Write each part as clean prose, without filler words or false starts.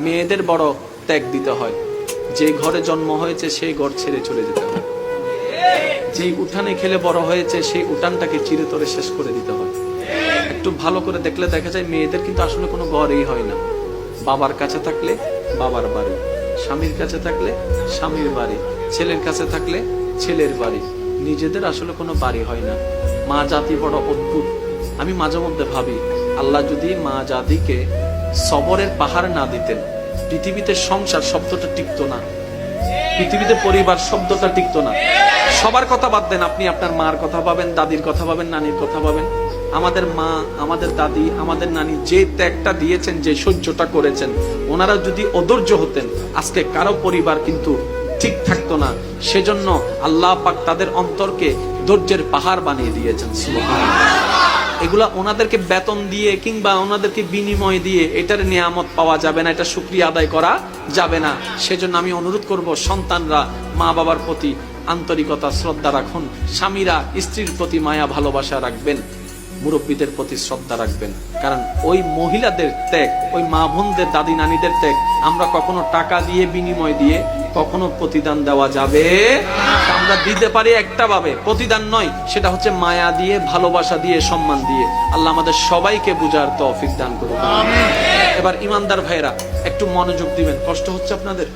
মেয়েদের বড় ত্যাগ দিতে হয়। যে ঘরে জন্ম হয়েছে সেই ঘর ছেড়ে চলে যেতে হয়। যেই উঠানে খেলে বড় হয়েছে সেই উঠানটাকে চিরতরে শেষ করে দিতে হয়। একটু ভালো করে দেখলে দেখা যায় মেয়েদের কিন্তু আসলে কোনো ঘরই হয় না। বাবার কাছে থাকলে বাবার বাড়ি, স্বামীর কাছে থাকলে স্বামীর বাড়ি, ছেলের কাছে থাকলে ছেলের বাড়ি, নিজেদের আসলে কোনো বাড়ি হয় না। মা জাতি বড় অদ্ভুত। আমি মাঝে মধ্যে ভাবি, আল্লাহ যদি মা জাতিকে সবরের পাহাড় না দিতেন, পৃথিবীতে সংসার শব্দটা টিকতো না, পৃথিবীতে পরিবার শব্দটা টিকতো না। সবার কথা বাদ দেন, আপনি আপনার মার কথা পাবেন, দাদির কথা পাবেন, নানির কথা পাবেন। আমাদের মা, আমাদের দাদি, আমাদের নানি যে ত্যাগটা দিয়েছেন, যে সহ্যটা করেছেন, ওনারা যদি অধৈর্য হতেন আজকে কারো পরিবার কিন্তু ঠিক থাকতো না। সেজন্য আল্লাহ পাক তাদের অন্তরকে ধৈর্যের পাহাড় বানিয়ে দিয়েছেন। সুবহানাল্লাহ। এগুলা ওনাদেরকে বেতন দিয়ে কিংবা ওনাদেরকে বিনিময় দিয়ে এটার নিয়ামত পাওয়া যাবে না, এটা শুকরিয়া আদায় করা যাবে না। সেজন্য আমি অনুরোধ করব, সন্তানরা মা বাবার প্রতি আন্তরিকতা শ্রদ্ধা রাখুন, স্বামীরা স্ত্রীর প্রতি মায়া ভালোবাসা রাখবেন, মুরব্বীদের প্রতি শ্রদ্ধা রাখবেন। কারণ ওই মহিলাদের ত্যাগ, ওই মা বোনদের, দাদি নানিদের ত্যাগ আমরা কখনো টাকা দিয়ে বিনিময় দিয়ে কখনো প্রতিদান দেওয়া যাবে না। আমরা দিতে পারি একটা ভাবে, প্রতিদান নয়, সেটা হচ্ছে মায়া দিয়ে, ভালোবাসা দিয়ে, সম্মান দিয়ে। আল্লাহ আমাদের সবাইকে বুঝার তৌফিক দান করুন। এবার ইমানদার ভাইরা একটু মনোযোগ দিবেন। কষ্ট হচ্ছে আপনাদের?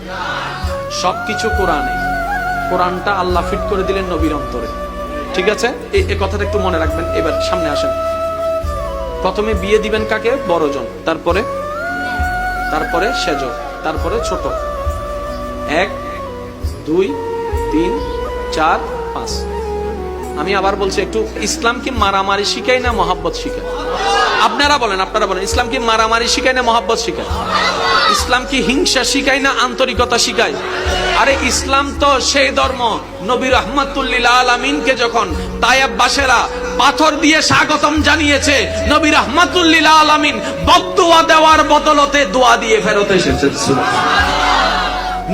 সবকিছু কোরআনে, কোরআনটা আল্লাহ ফিট করে দিলেন নবীর অন্তরে। ঠিক আছে, এই কথাটা একটু মনে রাখবেন। এবার সামনে আসেন। প্রথমে বিয়ে দিবেন কাকে? বড়জন, তারপরে সেজ, তারপরে ছোট। 1 2 3 4 5। আমি আবার বলছি, একটু ইসলাম কি মারামারি শিখায় না মহাব্বত শিখায়? আপনারা বলেন ইসলাম কি মারামারি শিখায় না মহাব্বত শিখায়? ইসলাম কি হিংসা শিখায় না আন্তরিকতা শিখায়? আরে ইসলাম তো সেই ধর্ম, নবী রাহমাতুল লিল আলামিনকে যখন তায়েববাসীরা পাথর দিয়ে স্বাগতম জানিয়েছে, নবী রাহমাতুল লিল আলামিন বদদুয়া দেওয়ার বদলতে দোয়া দিয়ে ফেরত এসেছেন। সুবহানাল্লাহ।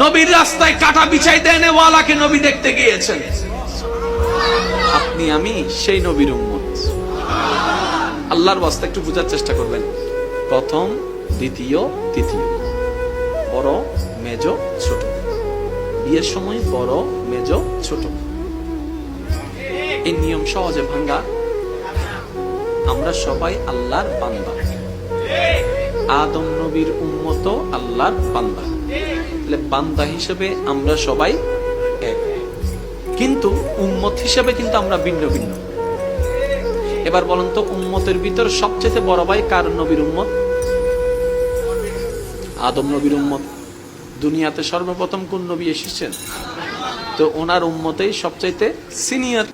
নবীর রাস্তায় কাটা বিছাই দেনে ওয়ালাকে নবী দেখতে গিয়েছেন। আপনি আমি সেই নবীর উম্মত। আল্লাহর ওয়াস্তে একটু বোঝার চেষ্টা করবেন। প্রথম, দ্বিতীয়, তৃতীয়, বড়, মেজ, ছোট। বিয়ের সময় বড়, মেজ, ছোট, এই নিয়ম সহজে ভাঙ্গা। আমরা সবাই আল্লাহর বান্দা, আদম নবীর উম্মত, আল্লাহর বান্দা। বান্দা হিসেবে আমরা সবাই এক, কিন্তু উম্মত হিসেবে কিন্তু আমরা ভিন্ন ভিন্ন। এবার বলেন তো, উম্মতের ভিতর সবচেয়ে বড় ভাই কার নবীর উম্মত? আদম নবীর উম্মত। দুনিয়াতে সর্বপ্রথম কোন নবী এসেছেন? তো ওনার উম্মতেই সবচাইতে সিনিয়র।